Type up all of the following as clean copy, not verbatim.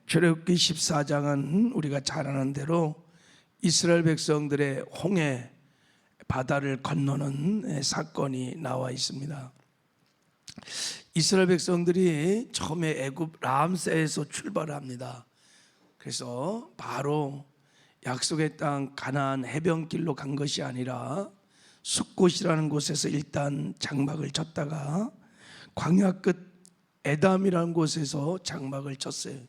출애굽기 14장은 우리가 잘 아는 대로 이스라엘 백성들의 홍해 바다를 건너는 사건이 나와 있습니다. 이스라엘 백성들이 처음에 애굽 람세에서 출발합니다. 그래서 바로 약속의 땅 가나안 해변길로 간 것이 아니라 숫곳이라는 곳에서 일단 장막을 쳤다가 광야 끝 에담이라는 곳에서 장막을 쳤어요.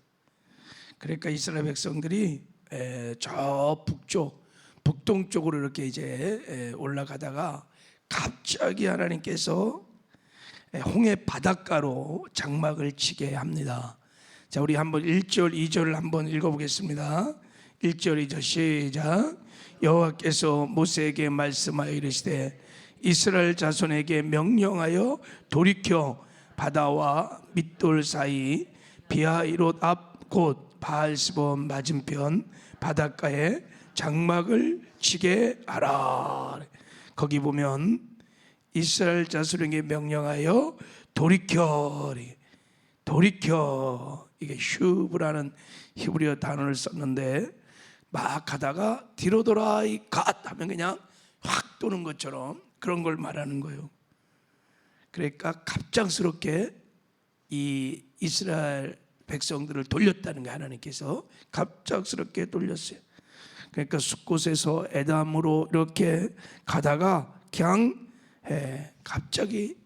그러니까 이스라엘 백성들이 저 북동쪽으로 이렇게 이제 올라가다가 갑자기 하나님께서 홍해 바닷가로 장막을 치게 합니다. 자, 우리 한번 1절 2절을 한번 읽어보겠습니다. 1절 2절 시작. 여호와께서 모세에게 말씀하여 이르시되 이스라엘 자손에게 명령하여 돌이켜 바다와 밑돌 사이 비하이롯 앞 곧 바알스본 맞은편 바닷가에 장막을 치게 하라. 거기 보면 이스라엘 자손에게 명령하여 돌이켜, 이게 슈브라는 히브리어 단어를 썼는데 막 가다가 뒤로 돌아 이 갓 하면 그냥 확 도는 것처럼 그런 걸 말하는 거예요. 그러니까 갑작스럽게 이 이스라엘 백성들을 돌렸다는 게 하나님께서 갑작스럽게 돌렸어요. 그러니까 숫곳에서 에담으로 이렇게 가다가 그냥 갑자기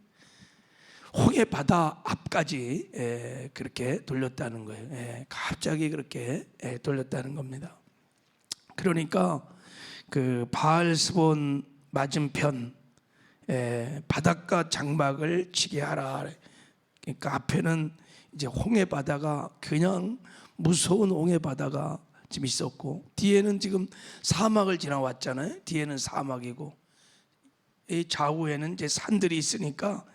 홍해 바다 앞까지 그렇게 돌렸다는 거예요. 갑자기 그렇게 돌렸다는 겁니다. 그러니까 그 바알스본 맞은편 바닷가 장막을 치게 하라. 그러니까 앞에는 이제 홍해 바다가 그냥 무서운 홍해 바다가 지금 있었고 뒤에는 지금 사막을 지나왔잖아요. 뒤에는 사막이고 이 좌우에는 이제 산들이 있으니까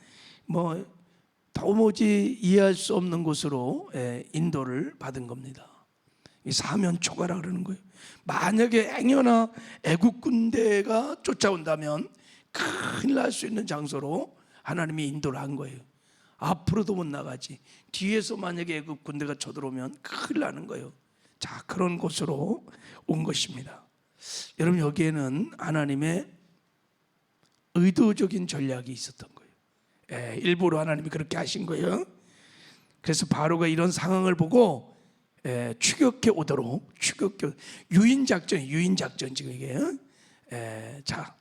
뭐 도무지 이해할 수 없는 곳으로 인도를 받은 겁니다. 이 사면초가라 그러는 거예요. 만약에 행여나 애국 군대가 쫓아온다면 큰일 날 수 있는 장소로 하나님이 인도를 한 거예요. 앞으로도 못 나가지. 뒤에서 만약에 애국 군대가 쳐들어오면 큰일 나는 거예요. 자, 그런 곳으로 온 것입니다. 여러분, 여기에는 하나님의 의도적인 전략이 있었던 거예요. 일부러 하나님이 그렇게 하신 거예요. 그래서 바로가 이런 상황을 보고 추격해 오도록 유인작전 지금 이게. 자,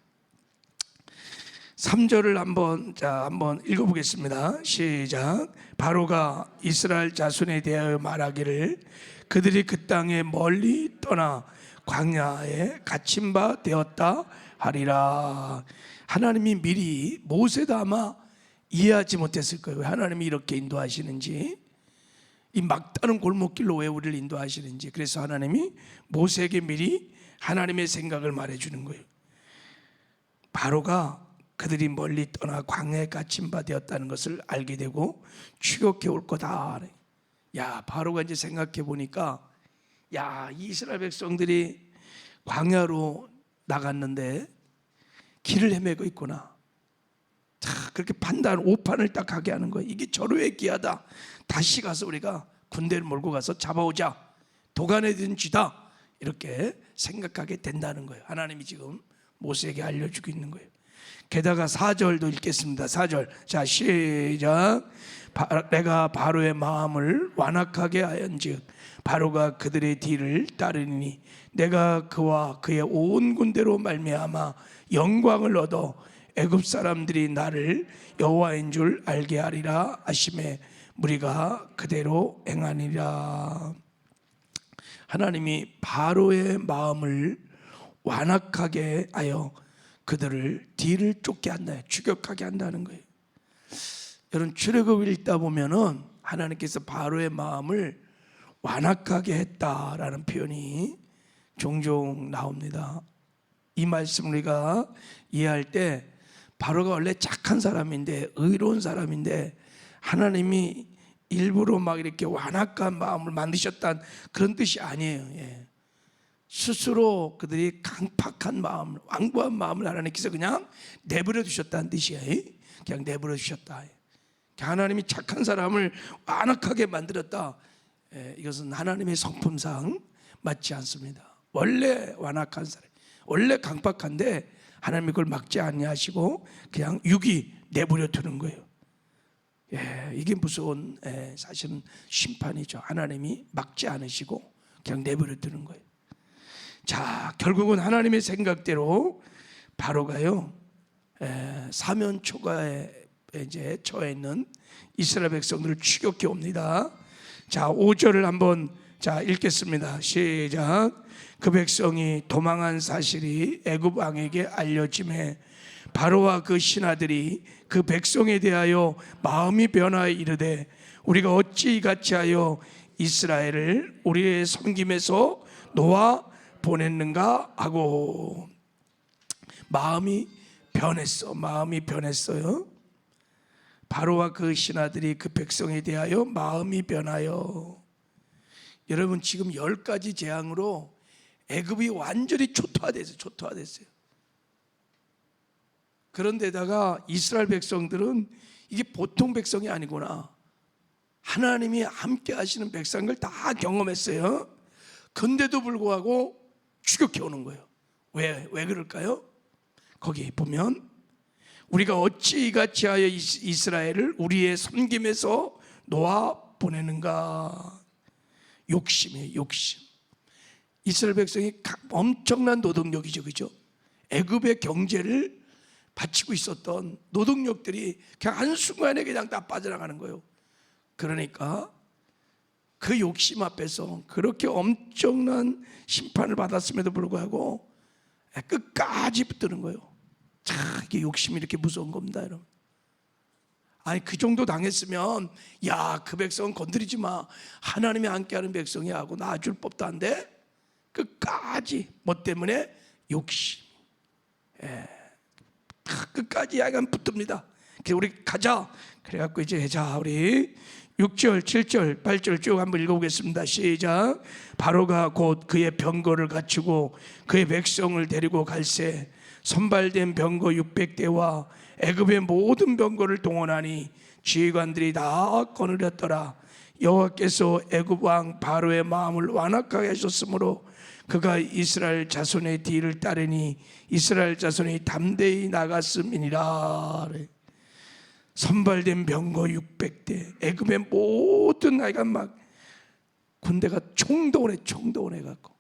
3절을 한번 읽어보겠습니다. 시작. 바로가 이스라엘 자손에 대하여 말하기를 그들이 그 땅에 멀리 떠나 광야에 갇힌 바 되었다 하리라. 하나님이 미리 모세도 아마 이해하지 못했을 거예요. 왜 하나님이 이렇게 인도하시는지, 이 막다른 골목길로 왜 우리를 인도하시는지. 그래서 하나님이 모세에게 미리 하나님의 생각을 말해주는 거예요. 바로가 그들이 멀리 떠나 광야에 갇힌 바 되었다는 것을 알게 되고 추격해 올 거다. 야, 바로가 이제 생각해 보니까 야, 이스라엘 백성들이 광야로 나갔는데 길을 헤매고 있구나. 자, 그렇게 오판을 딱 하게 하는 거예요. 이게 절호의 기하다. 다시 가서 우리가 군대를 몰고 가서 잡아오자. 도가내든 쥐다. 이렇게 생각하게 된다는 거예요. 하나님이 지금 모세에게 알려주고 있는 거예요. 게다가 4절도 읽겠습니다. 4절. 자, 시작. 내가 바로의 마음을 완악하게 하연즉 바로가 그들의 뒤를 따르니 내가 그와 그의 온 군대로 말미암아 영광을 얻어 애굽 사람들이 나를 여호와인 줄 알게 하리라 하시매 무리가 그대로 행하니라. 하나님이 바로의 마음을 완악하게 하여 그들을 뒤를 쫓게 한다, 추격하게 한다는 거예요. 여러분, 출애굽을 읽다 보면은 하나님께서 바로의 마음을 완악하게 했다라는 표현이 종종 나옵니다. 이 말씀 우리가 이해할 때 바로가 원래 착한 사람인데, 의로운 사람인데 하나님이 일부러 막 이렇게 완악한 마음을 만드셨다는 그런 뜻이 아니에요. 스스로 그들이 강팍한 마음, 완고한 마음을 하나님께서 그냥 내버려 두셨다는 뜻이에요. 그냥 내버려 주셨다. 하나님이 착한 사람을 완악하게 만들었다. 이것은 하나님의 성품상 맞지 않습니다. 원래 완악한 사람, 원래 강박한데 하나님이 그걸 막지 아니하시고 그냥 육이 내버려 두는 거예요. 이게 무서운 사실은 심판이죠. 하나님이 막지 않으시고 그냥 내버려 두는 거예요. 자, 결국은 하나님의 생각대로 바로가요 사면 초가에 이제 처해 있는 이스라엘 백성들을 추격해 옵니다. 자, 5절을 한번 읽겠습니다. 시작. 그 백성이 도망한 사실이 애굽 왕에게 알려짐에 바로와 그 신하들이 그 백성에 대하여 마음이 변하여 이르되 우리가 어찌 이같이 하여 이스라엘을 우리의 섬김에서 놓아 보냈는가 하고 마음이 변했어요. 바로와 그 신하들이 그 백성에 대하여 마음이 변하여. 여러분, 지금 10가지 재앙으로 애굽이 완전히 초토화됐어요. 그런데다가 이스라엘 백성들은 이게 보통 백성이 아니구나, 하나님이 함께 하시는 백성을 다 경험했어요. 근데도 불구하고 추격해 오는 거예요. 왜 그럴까요? 거기 보면 우리가 어찌 이같이 하여 이스라엘을 우리의 섬김에서 놓아 보내는가. 욕심이에요, 욕심. 이스라엘 백성이 엄청난 노동력이죠, 그죠? 애굽의 경제를 바치고 있었던 노동력들이 그냥 한순간에 그냥 다 빠져나가는 거예요. 그러니까 그 욕심 앞에서 그렇게 엄청난 심판을 받았음에도 불구하고 끝까지 붙드는 거예요. 참, 이게 욕심이 이렇게 무서운 겁니다, 여러분. 아니, 그 정도 당했으면 야, 그 백성은 건드리지 마, 하나님이 함께하는 백성이야 하고 놔줄 법도 한데 끝까지 뭐 때문에? 욕심. 끝까지 약간 붙듭니다. 그래서 우리 가자. 그래갖고 이제 자, 우리 6절, 7절, 8절 쭉 한번 읽어보겠습니다. 시작. 바로가 곧 그의 병거를 갖추고 그의 백성을 데리고 갈새 선발된 병거 600대와 애굽의 모든 병거를 동원하니 지휘관들이 다 거느렸더라. 여호와께서 애굽 왕 바로의 마음을 완악하게 하셨으므로 그가 이스라엘 자손의 뒤를 따르니 이스라엘 자손이 담대히 나갔음이니라. 선발된 병거 600대, 애굽의 모든 아이가 막 군대가 총동원해 갖고,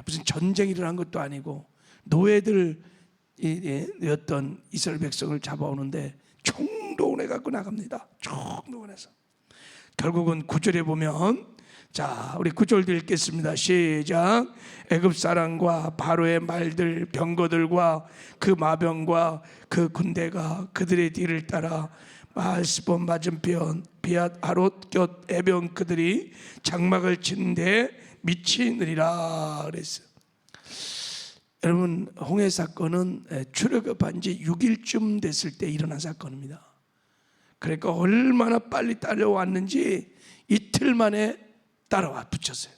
무슨 전쟁이 일어난 것도 아니고 노예들이었던 이스라엘 백성을 잡아오는데 총동원해 갖고 나갑니다. 총동원해서 결국은 9절에 보면, 자, 우리 9절도 읽겠습니다. 시작. 애굽 사람과 바로의 말들 병거들과 그 마병과 그 군대가 그들의 뒤를 따라 마하스본 맞은편 비앗 아롯 곁 애병 그들이 장막을 치는데 미치느니라 그랬어요. 여러분, 홍해 사건은 출애굽한 지 6일쯤 됐을 때 일어난 사건입니다. 그러니까 얼마나 빨리 따라왔는지 이틀 만에 따라 붙었어요.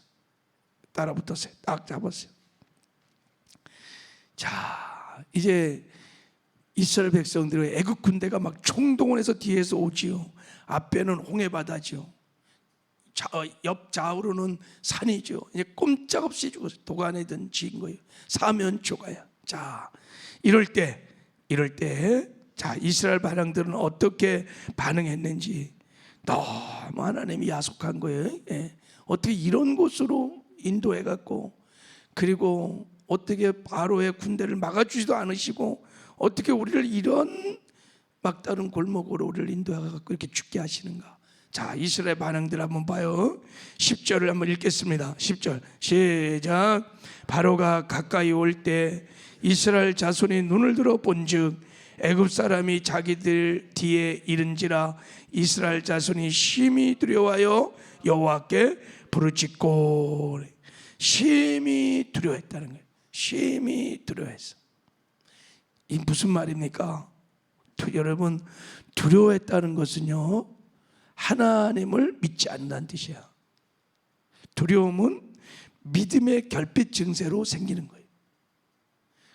딱 잡았어요. 자, 이제 이스라엘 백성들의 애굽 군대가 막 총동원해서 뒤에서 오지요. 앞에는 홍해바다죠. 옆 좌우로는 산이죠. 이제 꼼짝없이 도가내든 지은 거예요. 사면 초가야. 자, 이럴 때 자, 이스라엘 반항들은 어떻게 반응했는지 너무 하나님이 야속한 거예요. 어떻게 이런 곳으로 인도해갖고, 그리고 어떻게 바로의 군대를 막아주지도 않으시고 어떻게 우리를 이런 막다른 골목으로 우리를 인도해갖고 이렇게 죽게 하시는가. 자, 이스라엘 반응들 한번 봐요. 10절을 한번 읽겠습니다. 10절 시작. 바로가 가까이 올 때 이스라엘 자손이 눈을 들어 본즉 애굽 사람이 자기들 뒤에 이른지라 이스라엘 자손이 심히 두려워하여 여호와께 부르짖고. 심히 두려워했다는 거예요. 심히 두려워했어. 이 무슨 말입니까? 여러분, 두려워했다는 것은요, 하나님을 믿지 않는다는 뜻이야. 두려움은 믿음의 결핍 증세로 생기는 거예요.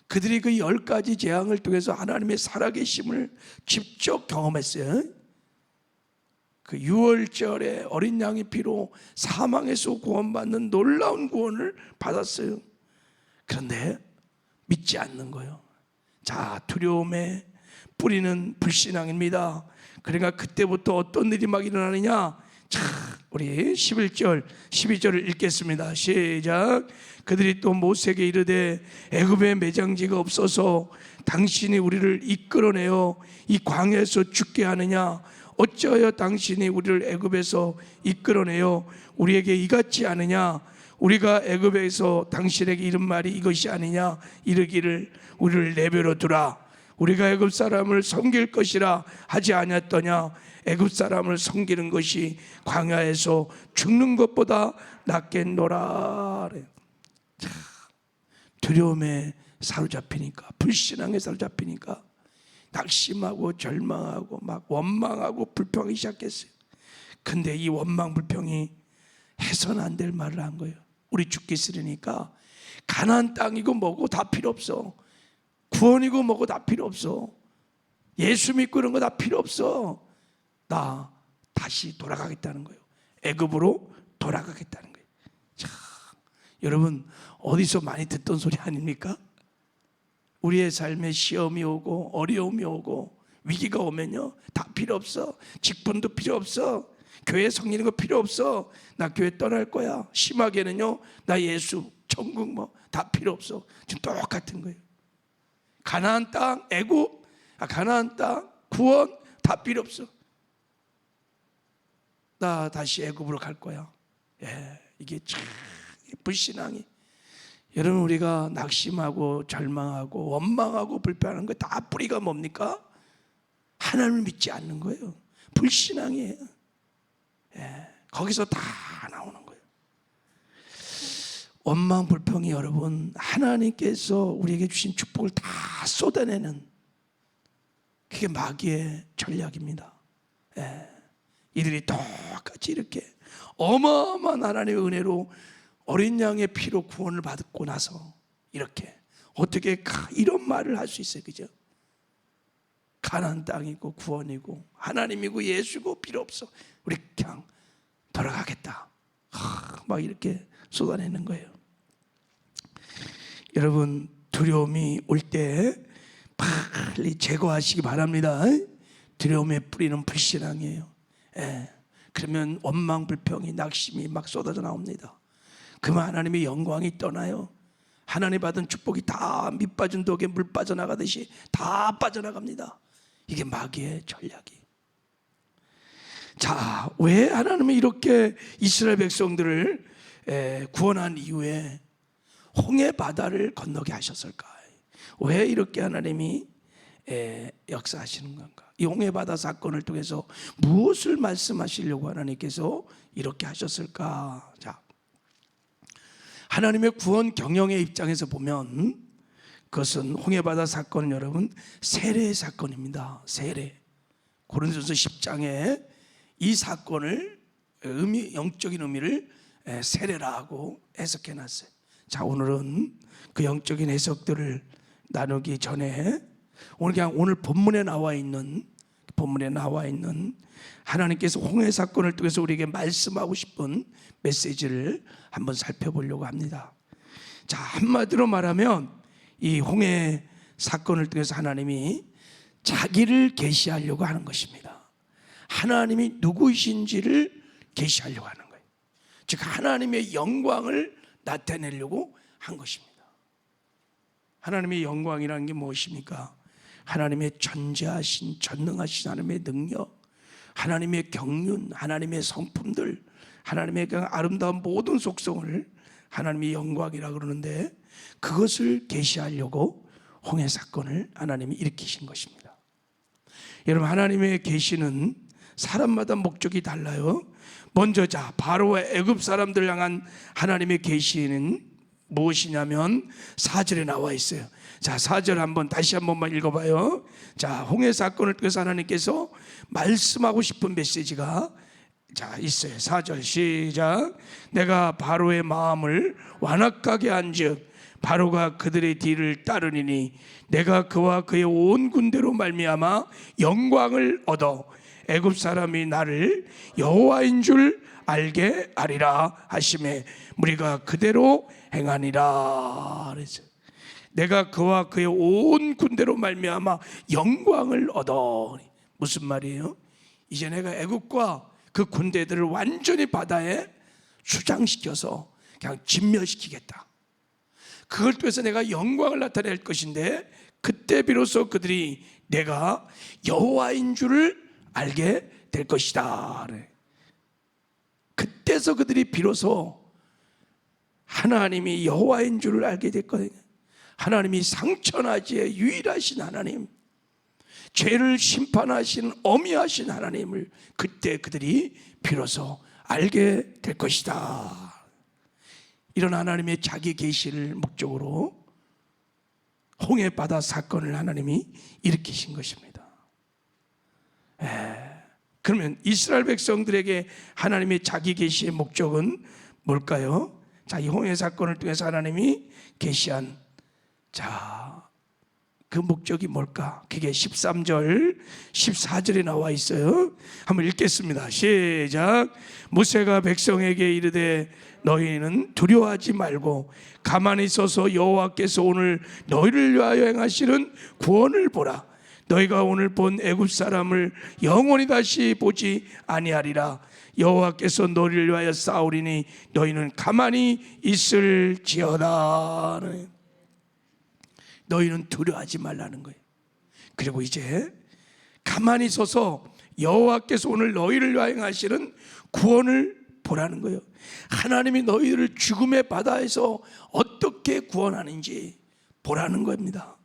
그들이 그 10가지 재앙을 통해서 하나님의 살아계심을 직접 경험했어요. 그 유월절에 어린 양의 피로 사망에서 구원받는 놀라운 구원을 받았어요. 그런데 믿지 않는 거예요. 자, 두려움의 뿌리는 불신앙입니다. 그러니까 그때부터 어떤 일이 막 일어나느냐. 자, 우리 11절 12절을 읽겠습니다. 시작. 그들이 또 모세에게 이르되 애굽에 매장지가 없어서 당신이 우리를 이끌어내어 이 광야에서 죽게 하느냐. 어찌하여 당신이 우리를 애굽에서 이끌어내어 우리에게 이같이 하느냐. 우리가 애굽에서 당신에게 이른 말이 이것이 아니냐. 이르기를 우리를 내버려 두라. 우리가 애굽 사람을 섬길 것이라 하지 아니었더냐. 애굽 사람을 섬기는 것이 광야에서 죽는 것보다 낫겠노라. 두려움에 사로잡히니까, 불신앙에 사로잡히니까 낙심하고 절망하고 막 원망하고 불평하기 시작했어요. 근데 이 원망 불평이 해서는 안 될 말을 한 거예요. 우리 죽기 싫으니까 가나안 땅이고 뭐고 다 필요 없어. 구원이고 뭐고 다 필요 없어. 예수 믿고 이런 거 다 필요 없어. 나 다시 돌아가겠다는 거예요. 애굽으로 돌아가겠다는 거예요. 자, 여러분 어디서 많이 듣던 소리 아닙니까? 우리의 삶에 시험이 오고 어려움이 오고 위기가 오면요, 다 필요 없어. 직분도 필요 없어. 교회 섬기는 거 필요 없어. 나 교회 떠날 거야. 심하게는요, 나 예수 천국 뭐 다 필요 없어. 지금 똑같은 거예요. 가나안 땅 애굽, 가나안 땅 구원 다 필요 없어. 나 다시 애굽으로 갈 거야. 예, 이게 참 불신앙이. 여러분 우리가 낙심하고 절망하고 원망하고 불평하는 거 다 뿌리가 뭡니까? 하나님을 믿지 않는 거예요. 불신앙이에요. 예, 거기서 다 나오는 거예요. 원망 불평이 여러분 하나님께서 우리에게 주신 축복을 다 쏟아내는, 그게 마귀의 전략입니다. 예, 이들이 똑같이 이렇게 어마어마한 하나님의 은혜로 어린 양의 피로 구원을 받고 나서 이렇게 어떻게 이런 말을 할 수 있어요, 그죠? 가나안 땅이고 구원이고 하나님이고 예수고 필요 없어. 우리 그냥 돌아가겠다. 막 이렇게 쏟아내는 거예요. 여러분 두려움이 올 때 빨리 제거하시기 바랍니다. 두려움의 뿌리는 불신앙이에요. 예. 그러면 원망 불평이 낙심이 막 쏟아져 나옵니다. 그러면 하나님의 영광이 떠나요. 하나님 받은 축복이 다 밑빠진 독에 물 빠져나가듯이 다 빠져나갑니다. 이게 마귀의 전략이. 자, 왜 하나님이 이렇게 이스라엘 백성들을 구원한 이후에 홍해 바다를 건너게 하셨을까? 왜 이렇게 하나님이 역사하시는 건가? 이 홍해 바다 사건을 통해서 무엇을 말씀하시려고 하나님께서 이렇게 하셨을까? 자, 하나님의 구원 경영의 입장에서 보면 그것은 홍해 바다 사건은 여러분 세례의 사건입니다. 세례. 고린도전서 10장에 이 사건을 영적인 의미를 세례라 하고 해석해 놨어요. 자, 오늘은 그 영적인 해석들을 나누기 전에 오늘 본문에 나와 있는 하나님께서 홍해 사건을 통해서 우리에게 말씀하고 싶은 메시지를 한번 살펴보려고 합니다. 자, 한마디로 말하면 이 홍해 사건을 통해서 하나님이 자기를 계시하려고 하는 것입니다. 하나님이 누구이신지를 계시하려고 하는 거예요. 즉 하나님의 영광을 나타내려고 한 것입니다. 하나님의 영광이라는 게 무엇입니까? 하나님의 전지하신 전능하신 하나님의 능력, 하나님의 경륜, 하나님의 성품들, 하나님의 그 아름다운 모든 속성을 하나님의 영광이라고 그러는데, 그것을 계시하려고 홍해 사건을 하나님이 일으키신 것입니다. 여러분 하나님의 계시는 사람마다 목적이 달라요. 먼저 자, 바로와 애굽 사람들 향한 하나님의 계시는 무엇이냐면 4절에 나와 있어요. 자, 4절 한번 다시 한 번만 읽어봐요. 자, 홍해 사건을 통해서 하나님께서 말씀하고 싶은 메시지가 자 있어요. 4절 시작. 내가 바로의 마음을 완악하게 한즉 바로가 그들의 뒤를 따르니니 내가 그와 그의 온 군대로 말미암아 영광을 얻어 애굽 사람이 나를 여호와인 줄 알게 하리라 하심에 무리가 그대로 행하니라. 그래서 내가 그와 그의 온 군대로 말미암아 영광을 얻어. 무슨 말이에요? 이제 내가 애굽과 그 군대들을 완전히 바다에 수장시켜서 그냥 진멸시키겠다. 그걸 통해서 내가 영광을 나타낼 것인데 그때 비로소 그들이 내가 여호와인 줄을 알게 될 것이다. 그때서 그들이 비로소 하나님이 여호와인 줄을 알게 됐거든요. 하나님이 상천하지의 유일하신 하나님, 죄를 심판하신 어미하신 하나님을 그때 그들이 비로소 알게 될 것이다. 이런 하나님의 자기 계시를 목적으로 홍해바다 사건을 하나님이 일으키신 것입니다. 그러면 이스라엘 백성들에게 하나님의 자기 계시의 목적은 뭘까요? 자, 이 홍해 사건을 통해서 하나님이 계시한 그 목적이 뭘까? 그게 13절, 14절에 나와 있어요. 한번 읽겠습니다. 시작. 모세가 백성에게 이르되 너희는 두려워하지 말고 가만히 서서 여호와께서 오늘 너희를 위하여 행하시는 구원을 보라. 너희가 오늘 본 애굽 사람을 영원히 다시 보지 아니하리라. 여호와께서 너희를 위하여 싸우리니 너희는 가만히 있을지어다. 너희는 두려워하지 말라는 거예요. 그리고 이제 가만히 서서 여호와께서 오늘 너희를 위하여 행하시는 구원을 보라는 거예요. 하나님이 너희를 죽음의 바다에서 어떻게 구원하는지 보라는 겁니다.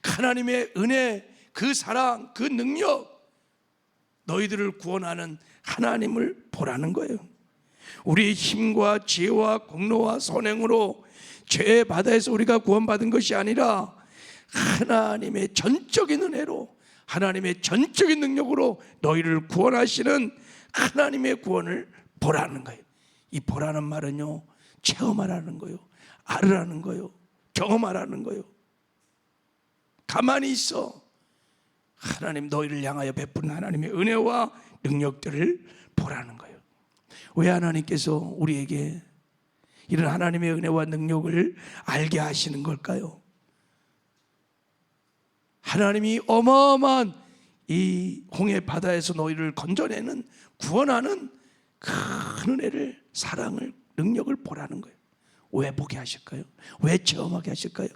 하나님의 은혜, 그 사랑, 그 능력, 너희들을 구원하는 하나님을 보라는 거예요. 우리의 힘과 지혜와 공로와 선행으로 죄의 바다에서 우리가 구원받은 것이 아니라 하나님의 전적인 은혜로, 하나님의 전적인 능력으로 너희를 구원하시는 하나님의 구원을 보라는 거예요. 이 보라는 말은요, 체험하라는 거예요, 알으라는 거예요, 경험하라는 거예요. 가만히 있어. 하나님 너희를 향하여 베푸는 하나님의 은혜와 능력들을 보라는 거예요. 왜 하나님께서 우리에게 이런 하나님의 은혜와 능력을 알게 하시는 걸까요? 하나님이 어마어마한 이 홍해 바다에서 너희를 건져내는, 구원하는 큰 은혜를, 사랑을, 능력을 보라는 거예요. 왜 보게 하실까요? 왜 체험하게 하실까요?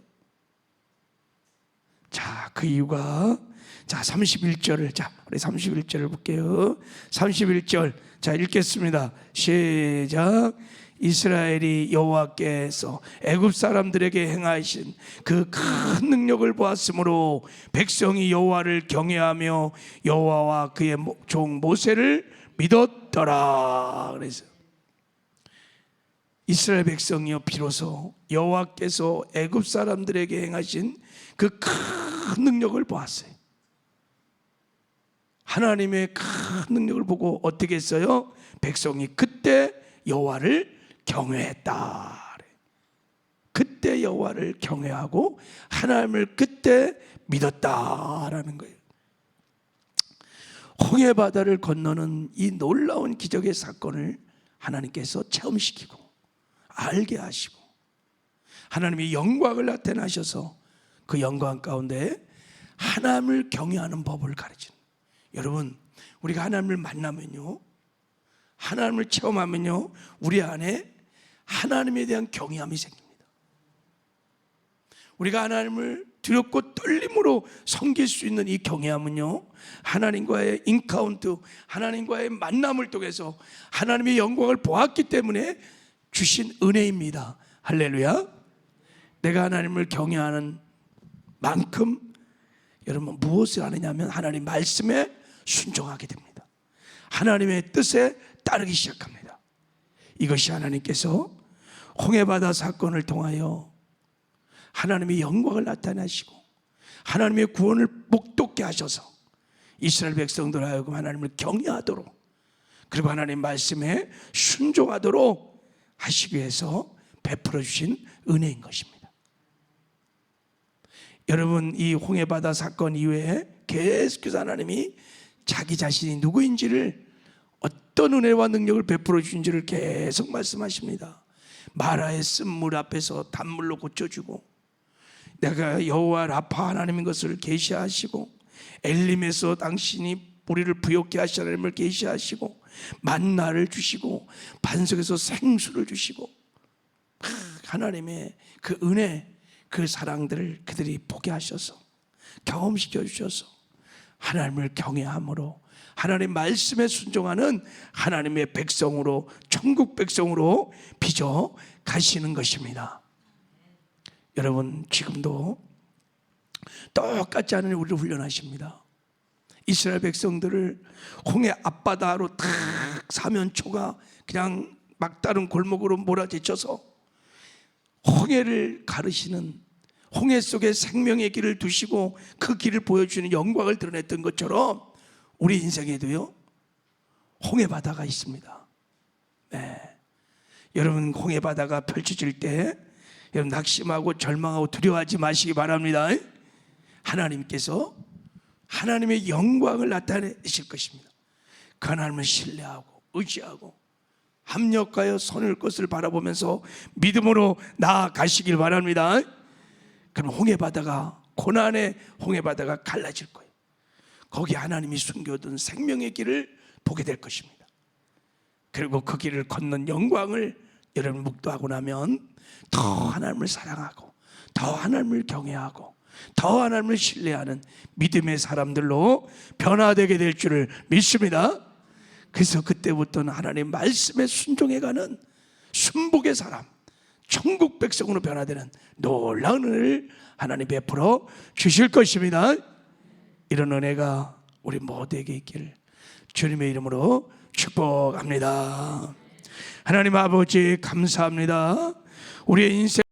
자, 그 이유가 31절을 우리 31절을 볼게요. 31절 읽겠습니다. 시작. 이스라엘이 여호와께서 애굽 사람들에게 행하신 그 큰 능력을 보았으므로 백성이 여호와를 경외하며 여호와와 그의 종 모세를 믿었더라. 그래서 이스라엘 백성이요 비로소 여호와께서 애굽 사람들에게 행하신 그 큰 능력을 보았어요. 하나님의 큰 능력을 보고 어떻게 했어요? 백성이 그때 여호와를 경외했다. 그때 여호와를 경외하고 하나님을 그때 믿었다라는 거예요. 홍해 바다를 건너는 이 놀라운 기적의 사건을 하나님께서 체험시키고 알게 하시고 하나님의 영광을 나타내셔서 그 영광 가운데 하나님을 경외하는 법을 가르치는, 여러분 우리가 하나님을 만나면요, 하나님을 체험하면요, 우리 안에 하나님에 대한 경외함이 생깁니다. 우리가 하나님을 두렵고 떨림으로 섬길 수 있는 이 경외함은요, 하나님과의 인카운트, 하나님과의 만남을 통해서 하나님의 영광을 보았기 때문에 주신 은혜입니다. 할렐루야. 내가 하나님을 경외하는 만큼 여러분 무엇을 하느냐면 하나님 말씀에 순종하게 됩니다. 하나님의 뜻에 따르기 시작합니다. 이것이 하나님께서 홍해바다 사건을 통하여 하나님의 영광을 나타내시고 하나님의 구원을 목독게 하셔서 이스라엘 백성들 하여금 하나님을 경외하도록, 그리고 하나님 말씀에 순종하도록 하시기 위해서 베풀어 주신 은혜인 것입니다. 여러분 이 홍해바다 사건 이후에 계속해서 하나님이 자기 자신이 누구인지를, 어떤 은혜와 능력을 베풀어 주신지를 계속 말씀하십니다. 마라의 쓴물 앞에서 단물로 고쳐주고, 내가 여호와 라파 하나님인 것을 계시하시고, 엘림에서 당신이 우리를 부욕케 하신 하나님을 계시하시고, 만나를 주시고, 반석에서 생수를 주시고, 하나님의 그 은혜, 그 사랑들을 그들이 보게 하셔서 경험시켜 주셔서 하나님을 경외함으로 하나님 말씀에 순종하는 하나님의 백성으로, 천국 백성으로 빚어 가시는 것입니다. 여러분, 지금도 똑같지 않은 우리를 훈련하십니다. 이스라엘 백성들을 홍해 앞바다로 탁 사면초가 그냥 막다른 골목으로 몰아제쳐서 홍해를 가르시는, 홍해 속에 생명의 길을 두시고 그 길을 보여주는 영광을 드러냈던 것처럼 우리 인생에도요, 홍해 바다가 있습니다. 네. 여러분, 홍해 바다가 펼쳐질 때 여러분 낙심하고 절망하고 두려워하지 마시기 바랍니다. 하나님께서 하나님의 영광을 나타내실 것입니다. 그 하나님을 신뢰하고 의지하고 합력하여 선을 것을 바라보면서 믿음으로 나아가시길 바랍니다. 그럼 홍해 바다가, 고난의 홍해 바다가 갈라질 거예요. 거기 하나님이 숨겨둔 생명의 길을 보게 될 것입니다. 그리고 그 길을 걷는 영광을 여러분 묵도하고 나면 더 하나님을 사랑하고, 더 하나님을 경외하고, 더 하나님을 신뢰하는 믿음의 사람들로 변화되게 될 줄을 믿습니다. 그래서 그때부터는 하나님 말씀에 순종해가는 순복의 사람, 천국 백성으로 변화되는 놀라운 은혜를 하나님 베풀어 주실 것입니다. 이런 은혜가 우리 모두에게 있기를 주님의 이름으로 축복합니다. 하나님 아버지 감사합니다. 우리의 인생